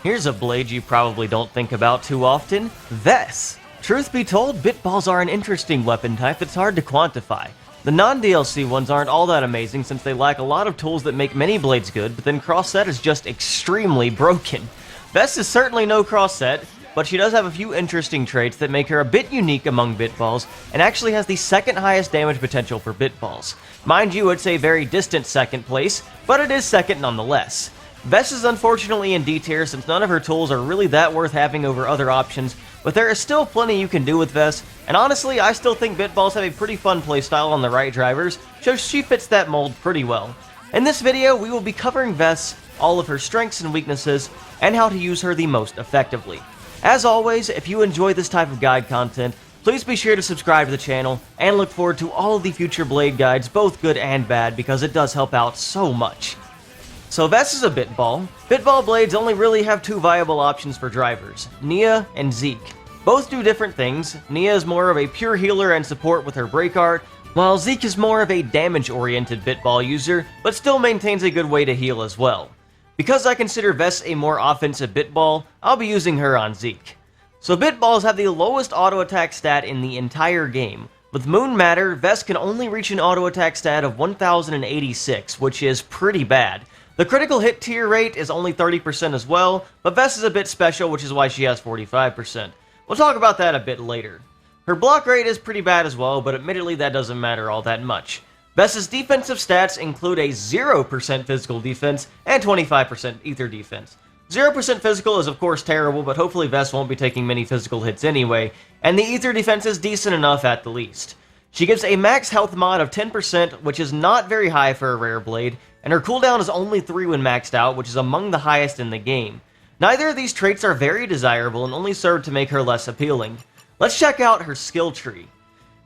Here's a blade you probably don't think about too often, Vess. Truth be told, Bitballs are an interesting weapon type that's hard to quantify. The non-DLC ones aren't all that amazing since they lack a lot of tools that make many blades good, but then Crossette is just extremely broken. Vess is certainly no Crossette, but she does have a few interesting traits that make her a bit unique among Bitballs, and actually has the second highest damage potential for Bitballs. Mind you, it's a very distant second place, but it is second nonetheless. Vess is unfortunately in D tier since none of her tools are really that worth having over other options, but there is still plenty you can do with Vess, and honestly, I still think Bitballs have a pretty fun playstyle on the right drivers, so she fits that mold pretty well. In this video, we will be covering Vess, all of her strengths and weaknesses, and how to use her the most effectively. As always, if you enjoy this type of guide content, please be sure to subscribe to the channel, and look forward to all of the future Blade guides, both good and bad, because it does help out so much. So Vess is a Bitball. Bitball blades only really have two viable options for drivers, Nia and Zeke. Both do different things. Nia is more of a pure healer and support with her break art, while Zeke is more of a damage-oriented Bitball user, but still maintains a good way to heal as well. Because I consider Vess a more offensive Bitball, I'll be using her on Zeke. So Bitballs have the lowest auto attack stat in the entire game. With Moon Matter, Vess can only reach an auto attack stat of 1086, which is pretty bad. The critical hit tier rate is only 30% as well, but Vess is a bit special, which is why she has 45%. We'll talk about that a bit later. Her block rate is pretty bad as well, but admittedly that doesn't matter all that much. Vess's defensive stats include a 0% physical defense and 25% ether defense. 0% physical is of course terrible, but hopefully Vess won't be taking many physical hits anyway, and the ether defense is decent enough at the least. She gives a max health mod of 10%, which is not very high for a rare blade, and her cooldown is only 3 when maxed out, which is among the highest in the game. Neither of these traits are very desirable and only serve to make her less appealing. Let's check out her skill tree.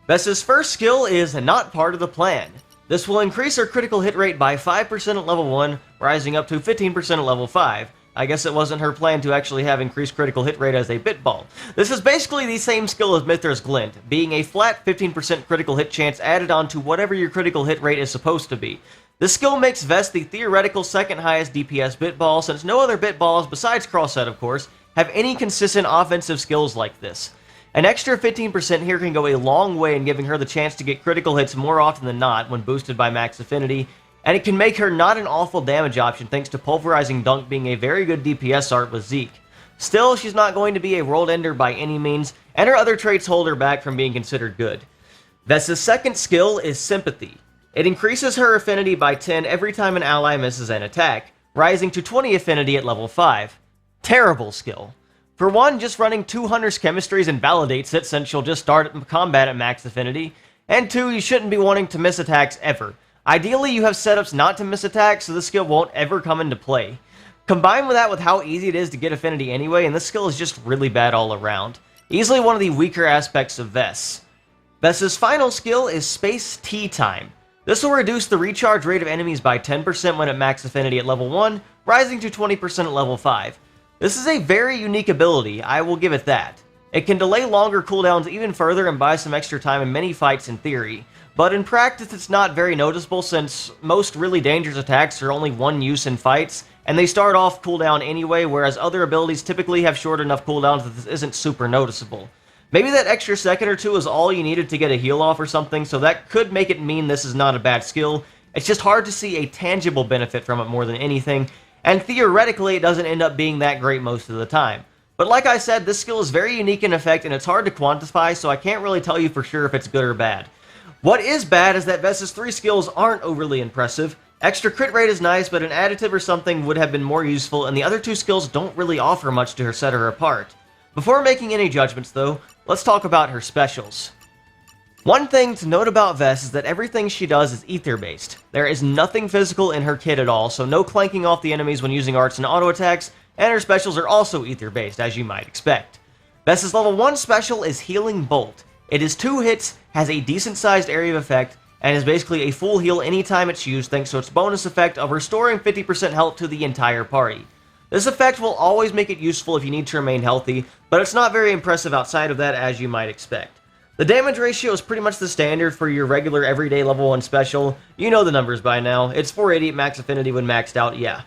Vess's first skill is Not Part of the Plan. This will increase her critical hit rate by 5% at level 1, rising up to 15% at level 5. I guess it wasn't her plan to actually have increased critical hit rate as a Bitball. This is basically the same skill as Mithra's Glint, being a flat 15% critical hit chance added onto whatever your critical hit rate is supposed to be. This skill makes Vess the theoretical second highest DPS Bitball, since no other Bitballs, besides Crossette of course, have any consistent offensive skills like this. An extra 15% here can go a long way in giving her the chance to get critical hits more often than not when boosted by max affinity, and it can make her not an awful damage option thanks to Pulverizing Dunk being a very good DPS art with Zeke. Still, she's not going to be a world ender by any means, and her other traits hold her back from being considered good. Vess's second skill is Sympathy. It increases her affinity by 10 every time an ally misses an attack, rising to 20 affinity at level 5. Terrible skill. For one, just running 2 Hunter's Chemistries invalidates it since she'll just start combat at max affinity, and 2, you shouldn't be wanting to miss attacks ever. Ideally, you have setups not to miss attacks, so this skill won't ever come into play. Combine with that with how easy it is to get affinity anyway, and this skill is just really bad all around. Easily one of the weaker aspects of Vess. Vess's final skill is Space Tea Time. This will reduce the recharge rate of enemies by 10% when at max affinity at level 1, rising to 20% at level 5. This is a very unique ability, I will give it that. It can delay longer cooldowns even further and buy some extra time in many fights in theory, but in practice it's not very noticeable since most really dangerous attacks are only one use in fights, and they start off cooldown anyway, whereas other abilities typically have short enough cooldowns that this isn't super noticeable. Maybe that extra second or two is all you needed to get a heal off or something, so that could make it mean this is not a bad skill. It's just hard to see a tangible benefit from it more than anything, and theoretically it doesn't end up being that great most of the time. But like I said, this skill is very unique in effect and it's hard to quantify, so I can't really tell you for sure if it's good or bad. What is bad is that Vess's 3 skills aren't overly impressive. Extra crit rate is nice, but an additive or something would have been more useful, and the other 2 skills don't really offer much to set her apart. Before making any judgments though, let's talk about her specials. One thing to note about Vess is that everything she does is ether-based. There is nothing physical in her kit at all, so no clanking off the enemies when using arts and auto attacks, and her specials are also ether-based, as you might expect. Vess's level 1 special is Healing Bolt. It is 2 hits, has a decent-sized area of effect, and is basically a full heal anytime it's used thanks to its bonus effect of restoring 50% health to the entire party. This effect will always make it useful if you need to remain healthy, but it's not very impressive outside of that, as you might expect. The damage ratio is pretty much the standard for your regular everyday level 1 special. You know the numbers by now. It's 480 max affinity when maxed out, yeah.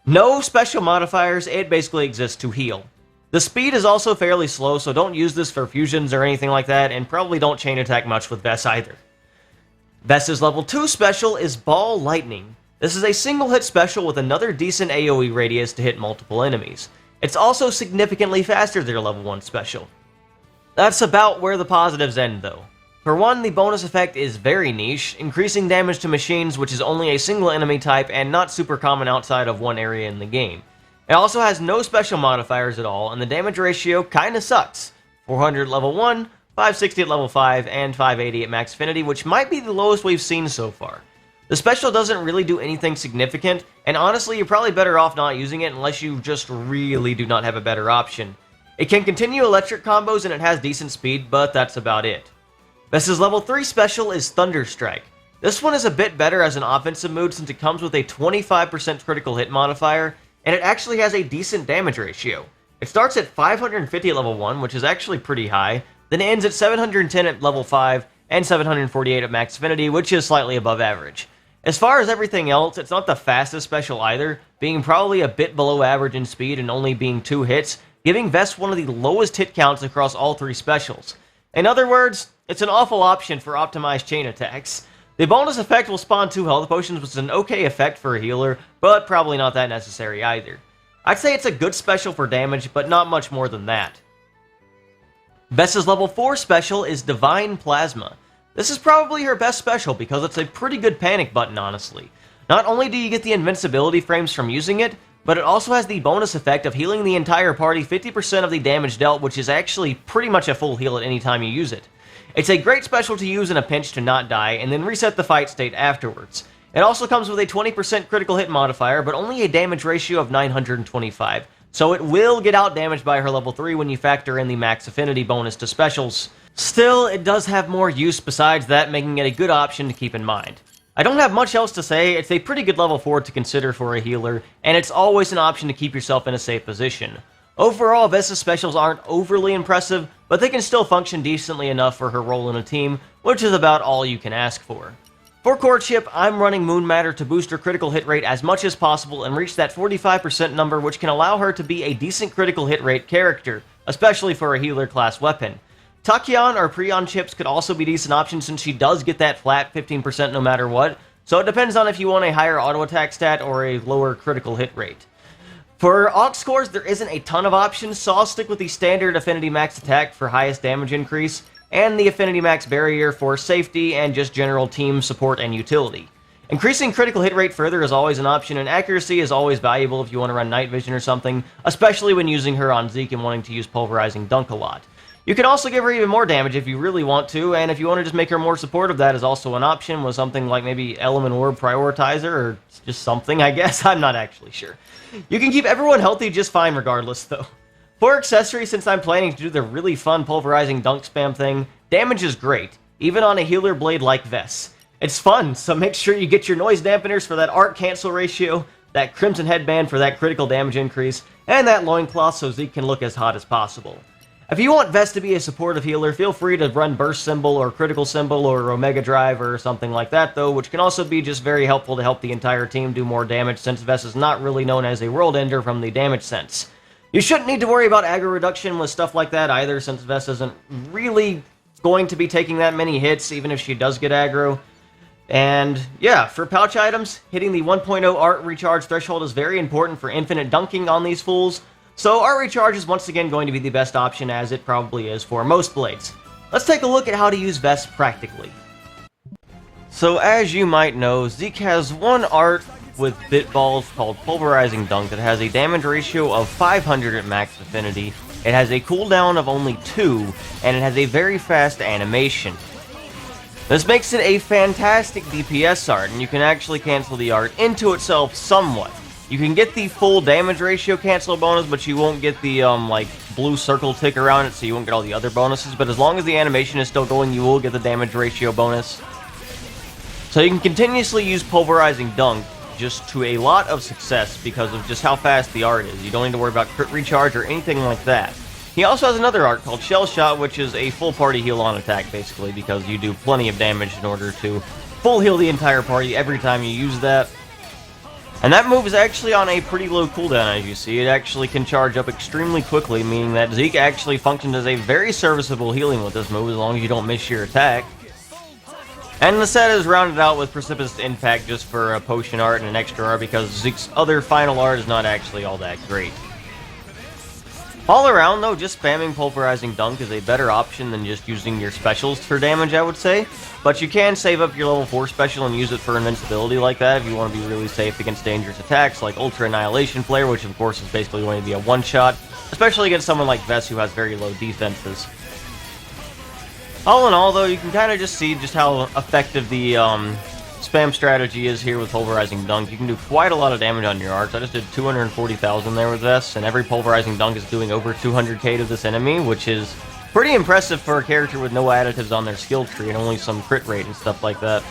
No special modifiers, it basically exists to heal. The speed is also fairly slow, so don't use this for fusions or anything like that, and probably don't chain attack much with Vess either. Vess's level 2 special is Ball Lightning. This is a single hit special with another decent AoE radius to hit multiple enemies. It's also significantly faster than your level 1 special. That's about where the positives end though. For one, the bonus effect is very niche, increasing damage to machines, which is only a single enemy type and not super common outside of one area in the game. It also has no special modifiers at all, and the damage ratio kinda sucks. 400 at level 1, 560 at level 5, and 580 at max affinity, which might be the lowest we've seen so far. The special doesn't really do anything significant, and honestly, you're probably better off not using it unless you just really do not have a better option. It can continue electric combos and it has decent speed, but that's about it. Vess's level 3 special is Thunder Strike. This one is a bit better as an offensive mood since it comes with a 25% critical hit modifier, and it actually has a decent damage ratio. It starts at 550 at level 1, which is actually pretty high, then ends at 710 at level 5, and 748 at max affinity, which is slightly above average. As far as everything else, it's not the fastest special either, being probably a bit below average in speed and only being 2 hits, giving Vess one of the lowest hit counts across all 3 specials. In other words, it's an awful option for optimized chain attacks. The bonus effect will spawn 2 health potions, which is an okay effect for a healer, but probably not that necessary either. I'd say it's a good special for damage, but not much more than that. Vess's level 4 special is Divine Plasma. This is probably her best special because it's a pretty good panic button, honestly. Not only do you get the invincibility frames from using it, but it also has the bonus effect of healing the entire party 50% of the damage dealt, which is actually pretty much a full heal at any time you use it. It's a great special to use in a pinch to not die, and then reset the fight state afterwards. It also comes with a 20% critical hit modifier, but only a damage ratio of 925, so it will get out damaged by her level 3 when you factor in the max affinity bonus to specials. Still, it does have more use besides that, making it a good option to keep in mind. I don't have much else to say, it's a pretty good level 4 to consider for a healer, and it's always an option to keep yourself in a safe position. Overall, Vess's specials aren't overly impressive, but they can still function decently enough for her role in a team, which is about all you can ask for. For courtship, I'm running Moon Matter to boost her critical hit rate as much as possible and reach that 45% number, which can allow her to be a decent critical hit rate character, especially for a healer class weapon. Tachyon or Prion chips could also be decent options since she does get that flat 15% no matter what, so it depends on if you want a higher auto attack stat or a lower critical hit rate. For Aux cores, there isn't a ton of options, so I'll stick with the standard Affinity Max Attack for highest damage increase, and the Affinity Max Barrier for safety and just general team support and utility. Increasing critical hit rate further is always an option, and accuracy is always valuable if you want to run Night Vision or something, especially when using her on Zeke and wanting to use Pulverizing Dunk a lot. You can also give her even more damage if you really want to, and if you want to just make her more supportive, that is also an option with something like maybe Element Orb Prioritizer, or just something, I guess. I'm not actually sure. You can keep everyone healthy just fine regardless, though. For accessories, since I'm planning to do the really fun Pulverizing Dunk spam thing, damage is great, even on a healer blade like Vess. It's fun, so make sure you get your noise dampeners for that art cancel ratio, that Crimson Headband for that critical damage increase, and that loincloth so Zeke can look as hot as possible. If you want Vess to be a supportive healer, feel free to run Burst Symbol or Critical Symbol or Omega Drive or something like that though, which can also be just very helpful to help the entire team do more damage since Vess is not really known as a world ender from the damage sense. You shouldn't need to worry about aggro reduction with stuff like that either since Vess isn't really going to be taking that many hits even if she does get aggro. And yeah, for pouch items, hitting the 1.0 art recharge threshold is very important for infinite dunking on these fools. So art recharge is once again going to be the best option as it probably is for most blades. Let's take a look at how to use Vess practically. So as you might know, Zeke has one art with Bitballs called Pulverizing Dunk that has a damage ratio of 500 at max affinity, it has a cooldown of only 2, and it has a very fast animation. This makes it a fantastic DPS art, and you can actually cancel the art into itself somewhat. You can get the full damage ratio cancel bonus, but you won't get the, like, blue circle tick around it, so you won't get all the other bonuses. But as long as the animation is still going, you will get the damage ratio bonus. So you can continuously use Pulverizing Dunk just to a lot of success because of just how fast the art is. You don't need to worry about crit recharge or anything like that. He also has another art called Shell Shot, which is a full party heal on attack, basically, because you do plenty of damage in order to full heal the entire party every time you use that. And that move is actually on a pretty low cooldown, as you see. It actually can charge up extremely quickly, meaning that Zeke actually functions as a very serviceable healing with this move, as long as you don't miss your attack. And the set is rounded out with Precipitous Impact just for a potion art and an extra art, because Zeke's other final art is not actually all that great. All around, though, just spamming Pulverizing Dunk is a better option than just using your specials for damage, I would say. But you can save up your level 4 special and use it for invincibility like that if you want to be really safe against dangerous attacks like Ultra Annihilation Flare, which of course is basically going to be a one-shot, especially against someone like Vess who has very low defenses. All in all, though, you can kind of just see just how effective the spam strategy is here with Pulverizing Dunk. You can do quite a lot of damage on your arts. I just did 240,000 there with Vess, and every Pulverizing Dunk is doing over 200k to this enemy, which is pretty impressive for a character with no additives on their skill tree and only some crit rate and stuff like that.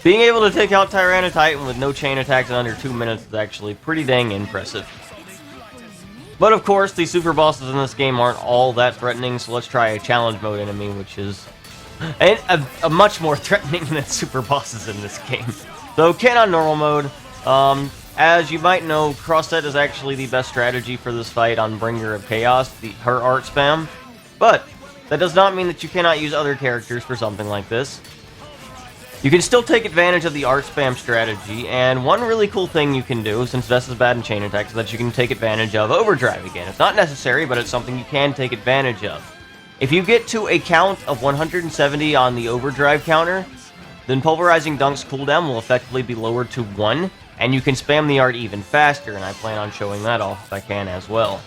Being able to take out Tyranitar with no chain attacks in under 2 minutes is actually pretty dang impressive. But of course, the super bosses in this game aren't all that threatening, so let's try a challenge mode enemy, which is a much more threatening than super bosses in this game. So, Ken on normal mode. As you might know, Crossette is actually the best strategy for this fight on Bringer of Chaos, her art spam. But that does not mean that you cannot use other characters for something like this. You can still take advantage of the art spam strategy, and one really cool thing you can do, since Vess is bad in chain attacks, is that you can take advantage of Overdrive again. It's not necessary, but it's something you can take advantage of. If you get to a count of 170 on the Overdrive counter, then Pulverizing Dunk's cooldown will effectively be lowered to 1, and you can spam the art even faster, and I plan on showing that off if I can as well.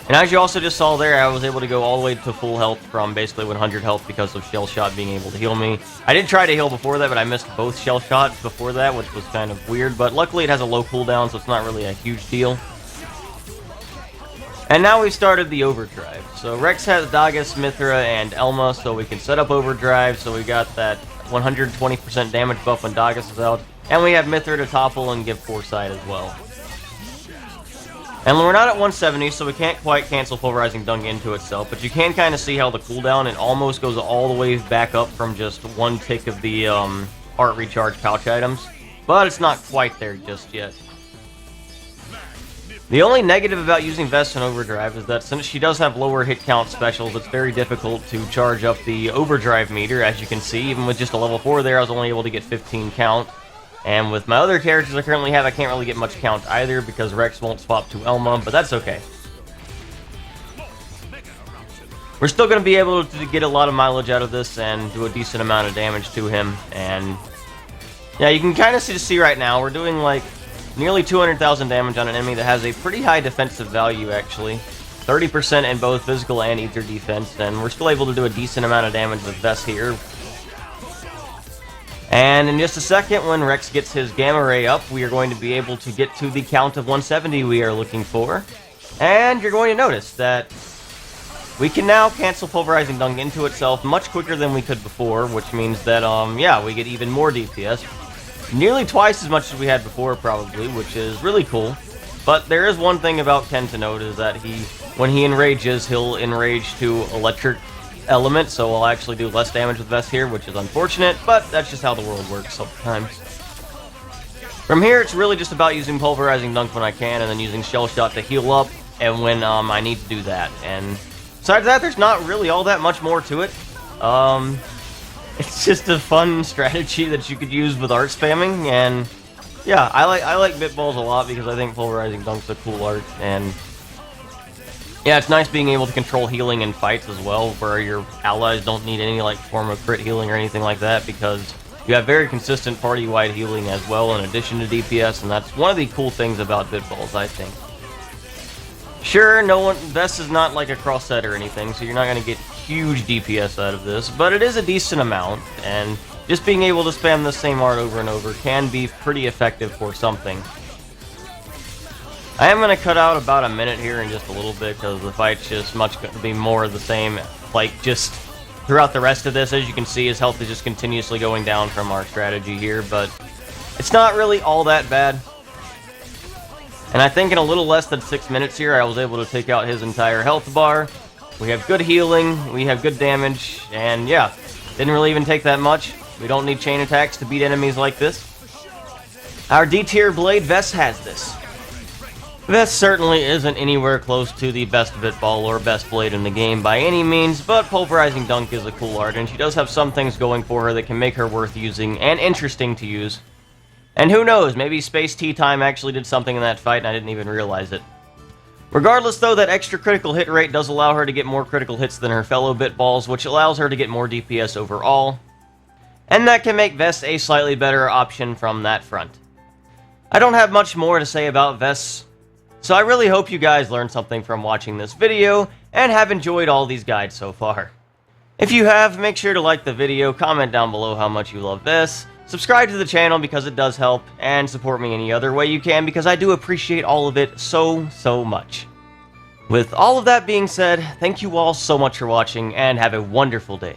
And as you also just saw there, I was able to go all the way to full health from basically 100 health because of Shell Shot being able to heal me. I did try to heal before that, but I missed both Shell Shots before that, which was kind of weird, but luckily it has a low cooldown, so it's not really a huge deal. And now we've started the Overdrive. So Rex has Dagus, Mithra, and Elma, so we can set up Overdrive, so we got that 120% damage buff when Dagus is out. And we have Mithra to topple and give Foresight as well. And we're not at 170, so we can't quite cancel Pulverizing Dunk into itself, but you can kind of see how the cooldown, it almost goes all the way back up from just one tick of the art recharge pouch items. But it's not quite there just yet. The only negative about using Vess in Overdrive is that since she does have lower hit count specials, it's very difficult to charge up the Overdrive meter. As you can see, even with just a level 4 there, I was only able to get 15 count. And with my other characters I currently have, I can't really get much count either because Rex won't swap to Elma, but that's okay. We're still going to be able to get a lot of mileage out of this and do a decent amount of damage to him. And yeah, you can kind of see right now, we're doing like nearly 200,000 damage on an enemy that has a pretty high defensive value actually. 30% in both physical and ether defense, and we're still able to do a decent amount of damage with Vess here. And in just a second, when Rex gets his Gamma Ray up, we are going to be able to get to the count of 170 we are looking for. And you're going to notice that we can now cancel Pulverizing Dunk into itself much quicker than we could before, which means that, yeah, we get even more DPS. Nearly twice as much as we had before, probably, which is really cool. But there is one thing about Ken to note, is that when he enrages, he'll enrage to Electric Element, so I'll actually do less damage with Vess here, which is unfortunate, but that's just how the world works sometimes. From here, it's really just about using Pulverizing Dunk when I can, and then using Shell Shot to heal up, and when I need to do that. And besides that, there's not really all that much more to it. It's just a fun strategy that you could use with art spamming, and yeah, I like Bitballs a lot because I think Pulverizing Dunk's a cool art, and yeah, it's nice being able to control healing in fights as well, where your allies don't need any like form of crit healing or anything like that, because you have very consistent party-wide healing as well in addition to DPS, and that's one of the cool things about Bitballs, I think. Sure, Vess is not like a Crossette or anything, so you're not going to get huge DPS out of this, but it is a decent amount, and just being able to spam the same art over and over can be pretty effective for something. I am going to cut out about a minute here in just a little bit, because the fight's just going to be more of the same, like, just throughout the rest of this. As you can see, his health is just continuously going down from our strategy here, but it's not really all that bad. And I think in a little less than 6 minutes here, I was able to take out his entire health bar. We have good healing, we have good damage, and yeah, didn't really even take that much. We don't need chain attacks to beat enemies like this. Our D-tier blade, Vess, has this. Vess certainly isn't anywhere close to the best Bitball or best blade in the game by any means, but Pulverizing Dunk is a cool art, and she does have some things going for her that can make her worth using and interesting to use. And who knows, maybe Space Tea Time actually did something in that fight and I didn't even realize it. Regardless though, that extra critical hit rate does allow her to get more critical hits than her fellow Bitballs, which allows her to get more DPS overall. And that can make Vess a slightly better option from that front. I don't have much more to say about Vess, so I really hope you guys learned something from watching this video and have enjoyed all these guides so far. If you have, make sure to like the video, comment down below how much you love Vess, subscribe to the channel because it does help, and support me any other way you can because I do appreciate all of it so much. With all of that being said, thank you all so much for watching and have a wonderful day.